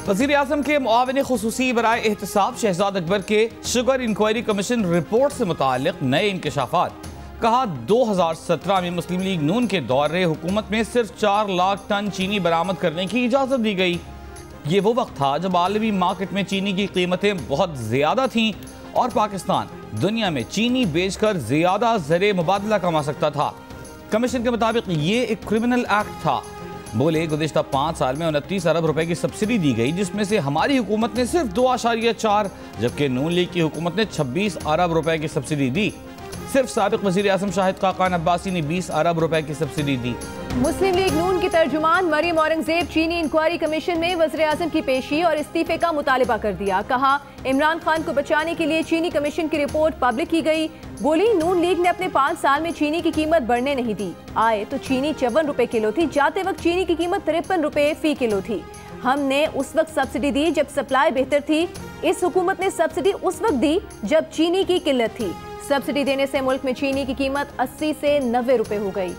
वज़ीर आज़म के मुआविन खुसूसी बराए एहतसाब शहजाद अकबर के शुगर इंक्वायरी कमीशन रिपोर्ट से मुताल्लिक नए इंकशाफात। कहा 2017 में मुस्लिम लीग नून के दौरे हुकूमत में सिर्फ 4 लाख टन चीनी बरामद करने की इजाज़त दी गई। ये वो वक्त था जब आलमी मार्केट में चीनी की कीमतें बहुत ज़्यादा थीं और पाकिस्तान दुनिया में चीनी बेचकर ज़्यादा ज़रे मुबादला कमा सकता था। कमीशन के मुताबिक ये एक क्रिमिनल एक्ट था। बोले गुज़िश्ता 5 साल में 29 अरब रुपए की सब्सिडी दी गई, जिसमें से हमारी हुकूमत ने सिर्फ 2.4, जबकि नून लीग की हुकूमत ने 26 अरब रुपए की सब्सिडी दी। सिर्फ साबिक वज़ीर आज़म शाहिद खाकान अब्बासी ने 20 अरब रुपए की सब्सिडी दी। मुस्लिम लीग नून की तर्जुमान मरियम औरंगजेब चीनी इंक्वायरी कमीशन में वज़ीर आज़म की पेशी और इस्तीफे का मुतालिबा कर दिया। कहा इमरान खान को बचाने के लिए चीनी कमीशन की रिपोर्ट पब्लिक की गई। बोली नून लीग ने अपने 5 साल में चीनी की कीमत बढ़ने नहीं दी। आए तो चीनी 54 रुपए किलो थी, जाते वक्त चीनी की कीमत 53 रुपए फी किलो थी। हमने उस वक्त सब्सिडी दी जब सप्लाई बेहतर थी। इस हुकूमत ने सब्सिडी उस वक्त दी जब चीनी की किल्लत थी। सब्सिडी देने से मुल्क में चीनी की कीमत 80 से 90 रुपए हो गई।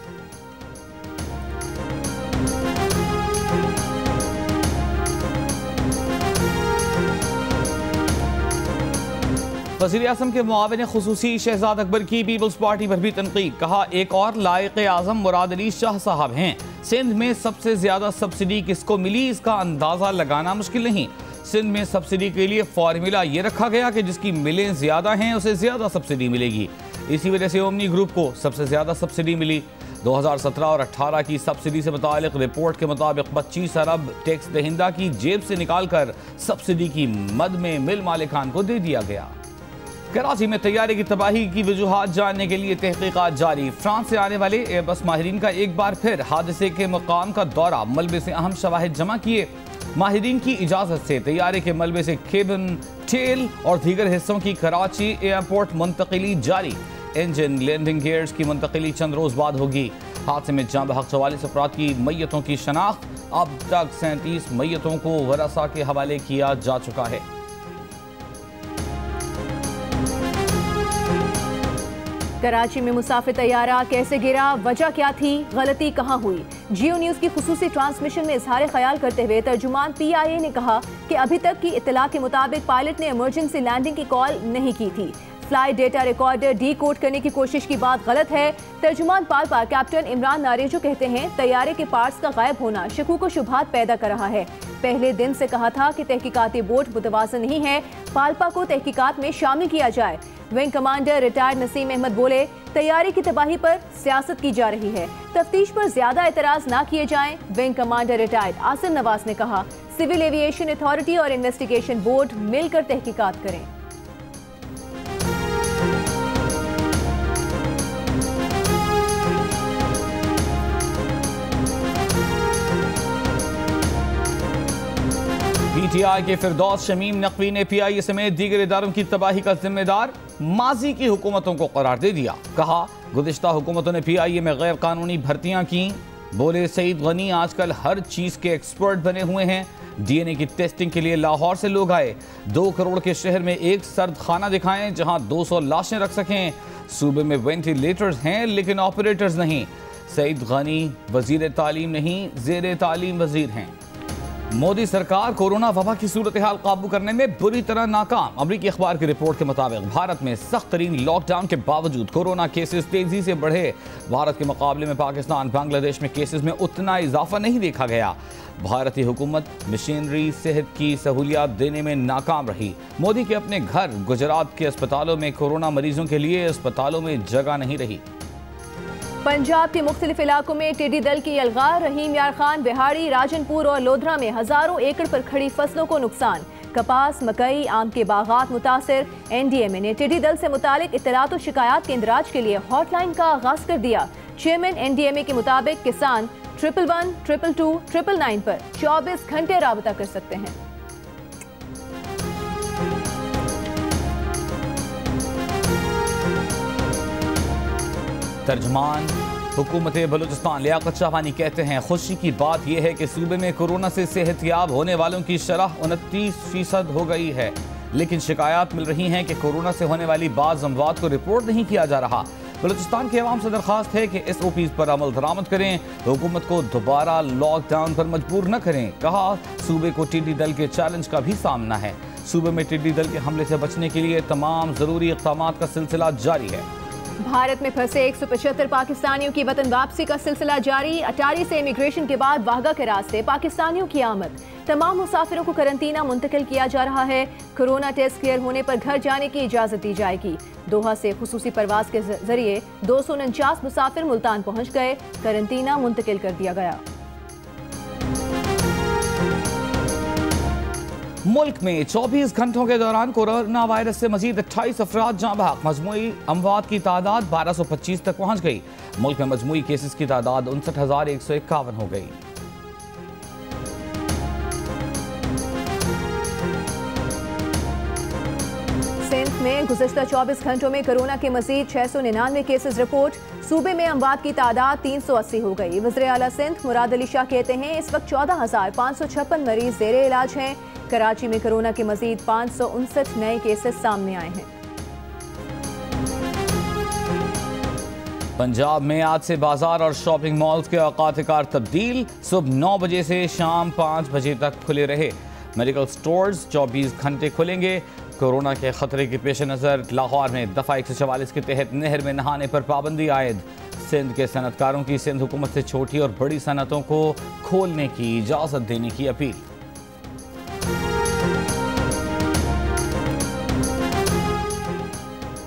वज़ीर आज़म के मुआविन खुसूसी शहजाद अकबर की पीपल्स पार्टी पर भी तनकीद। कहा एक और लायक आज़म मुराद अली शाह साहब हैं। सिंध में सबसे ज्यादा सब्सिडी किसको मिली इसका अंदाजा लगाना मुश्किल नहीं। सिंध में सब्सिडी के लिए फॉर्मूला ये रखा गया कि जिसकी मिलें ज्यादा हैं उसे ज्यादा सब्सिडी मिलेगी। इसी वजह से ओमनी ग्रुप को सबसे ज्यादा सब्सिडी मिली। 2017 और 18 की सब्सिडी से मुतालिक रिपोर्ट के मुताबिक 25 अरब टैक्स दहिंदा की जेब से निकालकर सब्सिडी की मद में मिल मालिकान को दे दिया गया। कराची में तैयारे की तबाही की वजूहात जानने के लिए तहकीकात जारी। फ्रांस से आने वाले एयरबस माहिरीन का एक बार फिर हादसे के मकाम का दौरा, मलबे से अहम शवाहिद जमा किए। माहिरीन की इजाजत से तैयारे के मलबे से केबिन, टेल और दीगर हिस्सों की कराची एयरपोर्ट मुंतकिली जारी। इंजन, लैंडिंग गियर्स की मुंतकिली चंद रोज बाद होगी। हादसे में जाँ बहक 44 अफराद की मैयतों की शनाख्त। अब तक 37 मैयतों को वरसा के हवाले किया जा चुका है। कराची में मुसाफिर तैयारा कैसे गिरा, वजह क्या थी, गलती कहां हुई। जियो न्यूज की खुसूसी ट्रांसमिशन में इजहार ख्याल करते हुए तर्जुमान PIA ने कहा कि अभी तक की इत्तला के मुताबिक पायलट ने इमरजेंसी लैंडिंग की कॉल नहीं की थी। फ्लाइट डेटा रिकॉर्डर डीकोड करने की कोशिश की बात गलत है। तर्जुमान पालपा कैप्टन इमरान नारेजो कहते हैं तैयारे के पार्ट्स का गायब होना शकूक व शुबहात पैदा कर रहा है। पहले दिन से कहा था कि तहकीकाती बोर्ड मुतवाज़न नहीं है, पालपा को तहकीकात में शामिल किया जाए। Wing commander retired Naseem Ahmed बोले तैयारी की तबाही पर सियासत की जा रही है, तफ्तीश पर ज्यादा एतराज ना किए जाएं। Wing commander retired Asim Nawaz ने कहा सिविल एविएशन अथॉरिटी और इन्वेस्टिगेशन बोर्ड मिलकर तहकीकात करें। PTI के फिरदौस शमीम नकवी ने PIA समेत दीगर इदारों की तबाही का जिम्मेदार माजी की हुकूमतों को करार दे दिया। कहा गुज़िश्ता हुकूमतों ने PIA में गैर कानूनी भर्तियां की। बोले सईद गनी आजकल हर चीज के एक्सपर्ट बने हुए हैं। DNA की टेस्टिंग के लिए लाहौर से लोग आए। 2 करोड़ के शहर में एक सर्द खाना दिखाएं जहां 200 लाशें रख सकें। सूबे में वेंटिलेटर्स हैं लेकिन ऑपरेटर्स नहीं। सईद गनी वजीर तालीम नहीं, ज़ेर तालीम वजीर हैं। मोदी सरकार कोरोना वबा की सूरत हाल काबू करने में बुरी तरह नाकाम। अमरीकी अखबार की रिपोर्ट के मुताबिक भारत में सख्त तरीन लॉकडाउन के बावजूद कोरोना केसेस तेजी से बढ़े। भारत के मुकाबले में पाकिस्तान, बांग्लादेश में केसेस में उतना इजाफा नहीं देखा गया। भारतीय हुकूमत मशीनरी, सेहत की सहूलियात देने में नाकाम रही। मोदी के अपने घर गुजरात के अस्पतालों में कोरोना मरीजों के लिए अस्पतालों में जगह नहीं रही। पंजाब के मुख्तलिफ इलाकों में टिड्डी दल की अलगार। रहीम यार खान, बिहाड़ी, राजनपुर और लोधरा में हजारों एकड़ पर खड़ी फसलों को नुकसान। कपास, मकई, आम के बागात मुतासिर। NDMA ने टिड्डी दल से मुतालिक इत्तलात और शिकायत के इंदराज के लिए हॉटलाइन का आगाज कर दिया। चेयरमैन NDMA के मुताबिक किसान 111, 222, 999 पर 24 घंटे राबता कर सकते हैं। तर्जमान हुकूमत बलूचिस्तान लियाकत शाहवानी कहते हैं खुशी की बात यह है कि सूबे में कोरोना से सेहतयाब होने वालों की शरह 29% हो गई है, लेकिन शिकायत मिल रही हैं कि कोरोना से होने वाली बाज़ अमवात को रिपोर्ट नहीं किया जा रहा। बलूचिस्तान के अवाम से दरख्वास्त है कि SOPs पर अमल दरामद करें, हुकूमत को दोबारा लॉकडाउन पर मजबूर न करें। कहा, सूबे को टिड्डी दल के चैलेंज का भी सामना है। सूबे में टिड्डी दल के हमले से बचने के लिए तमाम जरूरी इक़दाम का सिलसिला जारी है। भारत में फंसे 175 पाकिस्तानियों की वतन वापसी का सिलसिला जारी। अटारी से इमिग्रेशन के बाद वाहगा के रास्ते पाकिस्तानियों की आमद। तमाम मुसाफिरों को करंतना मुंतकिल किया जा रहा है। कोरोना टेस्ट क्लियर होने पर घर जाने की इजाजत दी जाएगी। दोहा से खुसूसी परवाज के जरिए 249 मुसाफिर मुल्तान पहुंच गए। करंतना मुंतकिल कर दिया गया। मुल्क में 24 घंटों के दौरान कोरोना वायरस से मजीद 28 अफराद जाँ बहक। मजमूई अमवात की तादाद 1225 तक पहुँच गई। मुल्क में मजमूई केसेस की तादाद 59,151 हो गई। सिंध में गुज़श्ता 24 घंटों में कोरोना के मजीद 699 केसेस रिपोर्ट। सूबे में अमवात की तादाद 380 हो गई। वज़ीर आला सिंध मुराद अली शाह कहते हैं इस वक्त 14,556 मरीज ज़ेरे इलाज हैं। कराची में कोरोना के मजीद 559 नए केसेस सामने आए हैं। पंजाब में आज से बाजार और शॉपिंग मॉल्स के औकात कार तब्दील। सुबह 9 बजे से शाम 5 बजे तक खुले रहे। मेडिकल स्टोर्स 24 घंटे खुलेंगे। कोरोना के खतरे के पेश नज़र लाहौर में दफ़ा 144 के तहत नहर में नहाने पर पाबंदी आयद। सिंध के सनतकारों की सिंध हुकूमत से छोटी और बड़ी सनतों को खोलने की इजाज़त देने की अपील।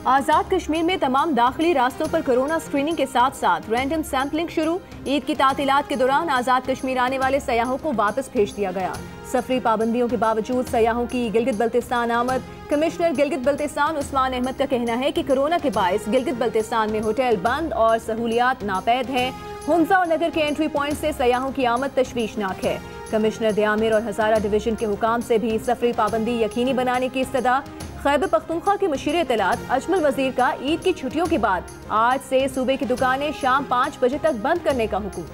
आज़ाद कश्मीर में तमाम दाखिली रास्तों पर कोरोना स्क्रीनिंग के साथ साथ रैंडम सैंपलिंग शुरू। ईद की तातीलात के दौरान आज़ाद कश्मीर आने वाले सयाहों को वापस भेज दिया गया। सफरी पाबंदियों के बावजूद सयाहों की गिलगित बल्तिस्तान आमद। कमिश्नर गिलगित बल्तिस्तान उस्मान अहमद का कहना है कि कोरोना के बायस गिलगित बल्तिस्तान में होटल बंद और सहूलियात नापैद हैं। हुंजा और नगर के एंट्री पॉइंट से सयाहों की आमद तशवीशनाक है। कमिश्नर दियामिर और हज़ारा डिवीजन के हुकाम से भी सफरी पाबंदी यकीनी बनाने की इस्तदा। खैबर पख्तूनख्वा के मुशीर इत्तलात अजमल वजीर का ईद की छुट्टियों के बाद आज से सूबे की दुकानें शाम 5 बजे तक बंद करने का हुक्म।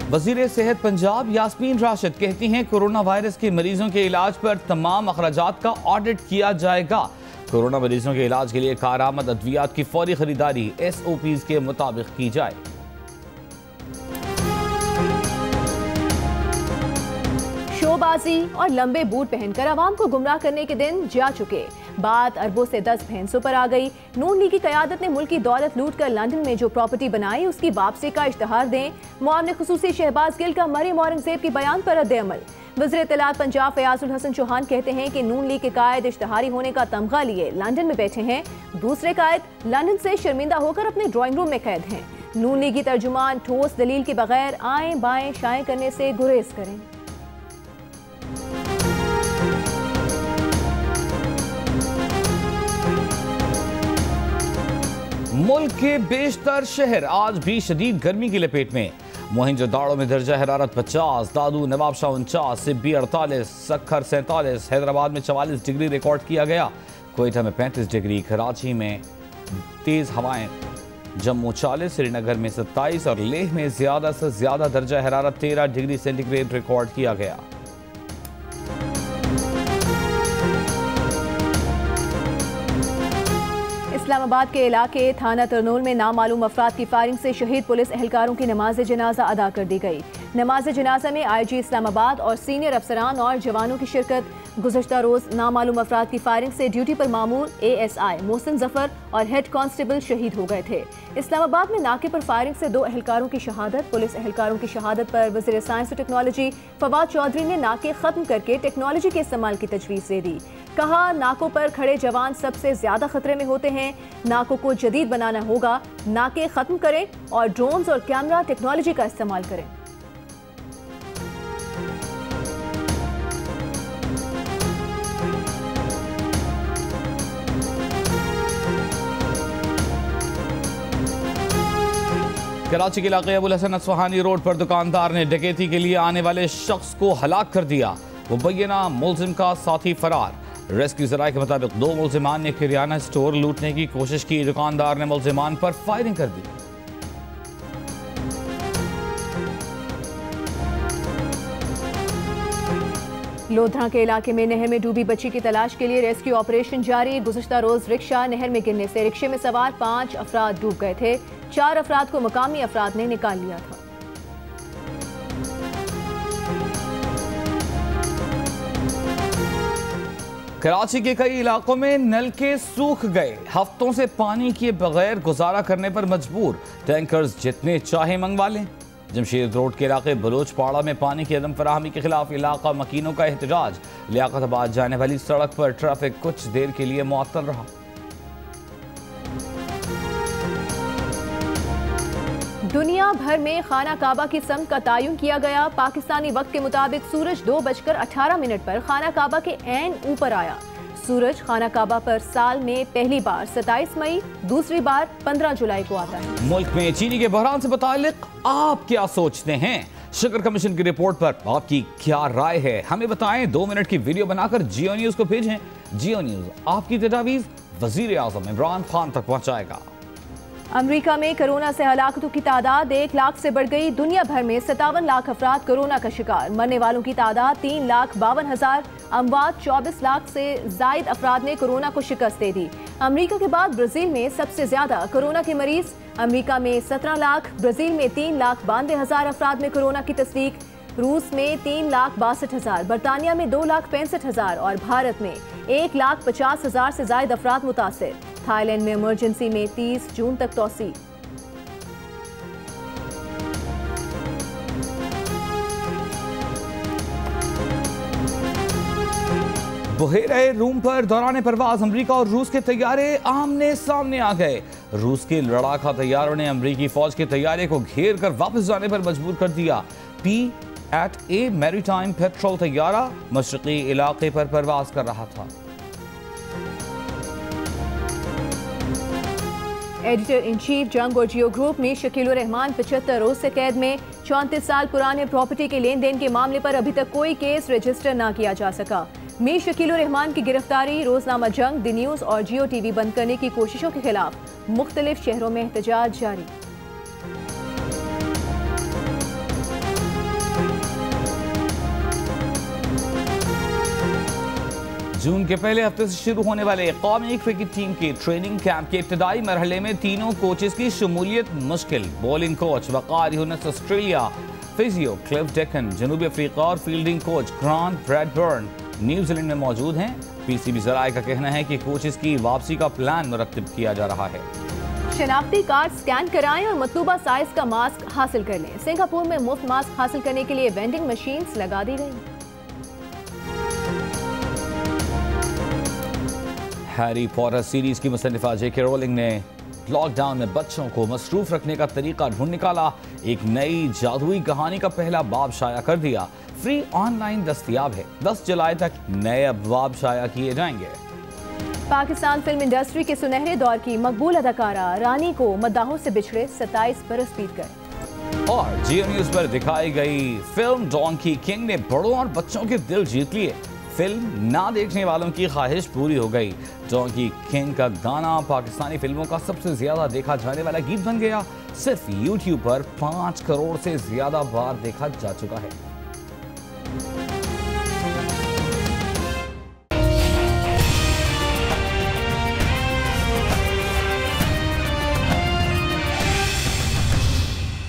वज़ीर सेहत पंजाब यास्मीन राशिद कहती हैं कोरोना वायरस के मरीजों के इलाज पर तमाम अखराजात का ऑडिट किया जाएगा। कोरोना मरीजों के इलाज के लिए कारआमद अद्वियात की फौरी खरीदारी SOPs के मुताबिक की जाए। शोबाजी और लंबे बूट पहनकर आवाम को गुमराह करने के दिन जा चुके। बात अरबों से 10 भैंसों पर आ गई। नून लीग की क़यादत ने मुल्क की दौलत लूट कर लंदन में जो प्रॉपर्टी बनाई उसकी वापसी का इश्तहार दें। मुआविन खुसूसी शहबाज गिल का मरियम औरंगजेब के बयान पर रद्द-ए-अमल। वज़ीर इत्तलात पंजाब फयाजुल हसन चौहान कहते हैं कि नून लीग के कायद इश्तहारी होने का तमगा लिए लंदन में बैठे हैं। दूसरे कायद लंदन से शर्मिंदा होकर अपने ड्राइंग रूम में कैद हैं। नून लीगी तर्जुमान ठोस दलील के बगैर आए बाएं शाएं करने से गुरेज करें। मुल्क के बेशतर शहर आज भी शदीद गर्मी की लपेट में। मोहिंजोदाड़ो में दर्जा हरारत 50, दादू नवाबशाह 49, सिब्बी 48, सक्खर 47, हैदराबाद में 44 डिग्री रिकॉर्ड किया गया। कोयटा में 35 डिग्री, कराची में तेज हवाएं, जम्मू 40, श्रीनगर में 27 और लेह में ज्यादा से ज्यादा दर्जा हरारत 13 डिग्री सेंटीग्रेड रिकॉर्ड किया गया। इस्लामाबाद के इलाके थाना तरनोल में नामालूम अफराद की फायरिंग से शहीद पुलिस एहलकारों की नमाज जनाजा अदा कर दी गई। नमाज जनाजा में IG इस्लामाबाद और सीनियर अफसरान और जवानों की शिरकत। गुज़श्ता रोज नामालूम अफराद की फायरिंग से ड्यूटी पर मामूर ASI मोहसिन जफर और हेड कांस्टेबल शहीद हो गए थे। इस्लामाबाद में नाके पर फायरिंग से 2 एहलकारों की शहादत। पुलिस एहलकारों की शहादत पर वज़ीर साइंस और टेक्नोलॉजी फवाद चौधरी ने नाके खत्म करके टेक्नोलॉजी के इस्तेमाल की तजवीज़ दे दी। कहा, नाकों पर खड़े जवान सबसे ज्यादा खतरे में होते हैं। नाकों को जदीद बनाना होगा। नाके खत्म करें और ड्रोन्स और कैमरा टेक्नोलॉजी का इस्तेमाल करें। कराची के इलाके अबुल हसन असफहानी रोड पर दुकानदार ने डकैती के लिए आने वाले शख्स को हलाक कर दिया। मुबैना मुलजिम का साथी फरार। रेस्क्यू जराये के मुताबिक 2 मुलजिमान ने किराना स्टोर लूटने की कोशिश की। दुकानदार ने मुलजिमान पर फायरिंग कर दी। लोधरा के इलाके में नहर में डूबी बच्ची की तलाश के लिए रेस्क्यू ऑपरेशन जारी। गुज़श्ता रोज रिक्शा नहर में गिरने से रिक्शे में सवार 5 अफराद डूब गए थे। 4 अफराद को मकामी अफराद ने निकाल लिया था। कराची के कई इलाकों में नलके सूख गए। हफ्तों से पानी किए बगैर गुजारा करने पर मजबूर। टैंकर्स जितने चाहे मंगवा लें। जमशेद रोड के इलाके बलोचपाड़ा में पानी की अदम फराहमी के खिलाफ इलाका मकीनों का एहतजाज। लियाकताबाद जाने वाली सड़क पर ट्रैफिक कुछ देर के लिए मुअत्तल रहा। दुनिया भर में खाना काबा की समत का तयन किया गया। पाकिस्तानी वक्त के मुताबिक सूरज 2:18 पर खाना काबा के ऐन ऊपर आया। सूरज खाना काबा पर साल में पहली बार 27 मई, दूसरी बार 15 जुलाई को आता है। मुल्क में चीनी के बहरान से मुतालिक आप क्या सोचते हैं? शुगर कमीशन की रिपोर्ट पर आपकी क्या राय है? हमें बताएं। 2 मिनट की वीडियो बनाकर जियो न्यूज को भेजें। जियो न्यूज आपकी तजावीज़ वज़ीर आज़म इमरान खान तक पहुंचाएगा। अमेरिका में कोरोना से हलाकतों की तादाद 1 लाख से बढ़ गई। दुनिया भर में 57 लाख अफराद कोरोना का शिकार। मरने वालों की तादाद 3,52,000। अमवात 24 लाख से जायद अफराद ने कोरोना को शिकस्त दे दी। अमेरिका के बाद ब्राजील में सबसे ज्यादा कोरोना के मरीज। अमेरिका में 17 लाख, ब्राजील में 3,92,000 अफराद में कोरोना की तस्दीक। रूस में 3,62,000, बरतानिया में 2,65,000 और भारत में 1,50,000 से जायद अफराद मुतासिर। थाईलैंड में इमरजेंसी में 30 जून तक तोसी। बुहेरे रूम पर दौरान परवाज अमरीका और रूस के तैयारे आमने सामने आ गए। रूस के लड़ाका तैयारों ने अमरीकी फौज के तैयारे को घेर कर वापस जाने पर मजबूर कर दिया। P-8A मैरीटाइम पेट्रोल तैयारा मशरकी इलाके पर परवाज कर रहा था। एडिटर इन चीफ जंग और जियो ग्रुप में शकील रहमान 75 रोज से कैद में। 34 साल पुराने प्रॉपर्टी के लेन देन के मामले पर अभी तक कोई केस रजिस्टर न किया जा सका। मीर शकील रहमान की गिरफ्तारी, रोजनामा जंग, द न्यूज और जियो टीवी बंद करने की कोशिशों के खिलाफ मुख्तलिफ शहरों में एहतजाज जारी। जून के पहले हफ्ते से शुरू होने वाले कौमी क्रिकेट टीम के ट्रेनिंग कैंप के इब्तदाई मरहले में तीनों कोचेस की शमूलियत मुश्किल। Bowling coach Waqar Younis Australia, physio Cliff Deacon जनूबी अफ्रीका और fielding coach Grant Bradburn New Zealand में मौजूद हैं। पीसीबी जराये का कहना है कि कोचेस की वापसी का प्लान मुरत्तिब किया जा रहा है। शनाख्ती कार्ड स्कैन कराएं और मतलूबा साइज का मास्क हासिल कर लें। सिंगापुर में मुफ्त मास्क हासिल करने के लिए वेंडिंग मशीन्स लगा दी गई। हैरी पॉटर सीरीज की मुसन्निफा जेके रोलिंग ने लॉकडाउन में बच्चों को मसरूफ रखने का तरीका ढूंढ निकाला। एक नई जादुई कहानी का पहला बाब शाया कर दिया। फ्री ऑनलाइन दस्तयाब है। 10 जुलाई तक नए अबवाब शाया किए जाएंगे। पाकिस्तान फिल्म इंडस्ट्री के सुनहरे दौर की मकबूल अदाकारा रानी को मद्दाहों से बिछड़े 27 बरस बीत गए। और जियो न्यूज पर दिखाई गई फिल्म डोंकी किंग ने बड़ों और बच्चों के दिल जीत लिए। फिल्म ना देखने वालों की ख्वाहिश पूरी हो गई। डोंकी किंग का गाना पाकिस्तानी फिल्मों का सबसे ज्यादा देखा जाने वाला गीत बन गया। सिर्फ यूट्यूब पर 5 करोड़ से ज्यादा बार देखा जा चुका है।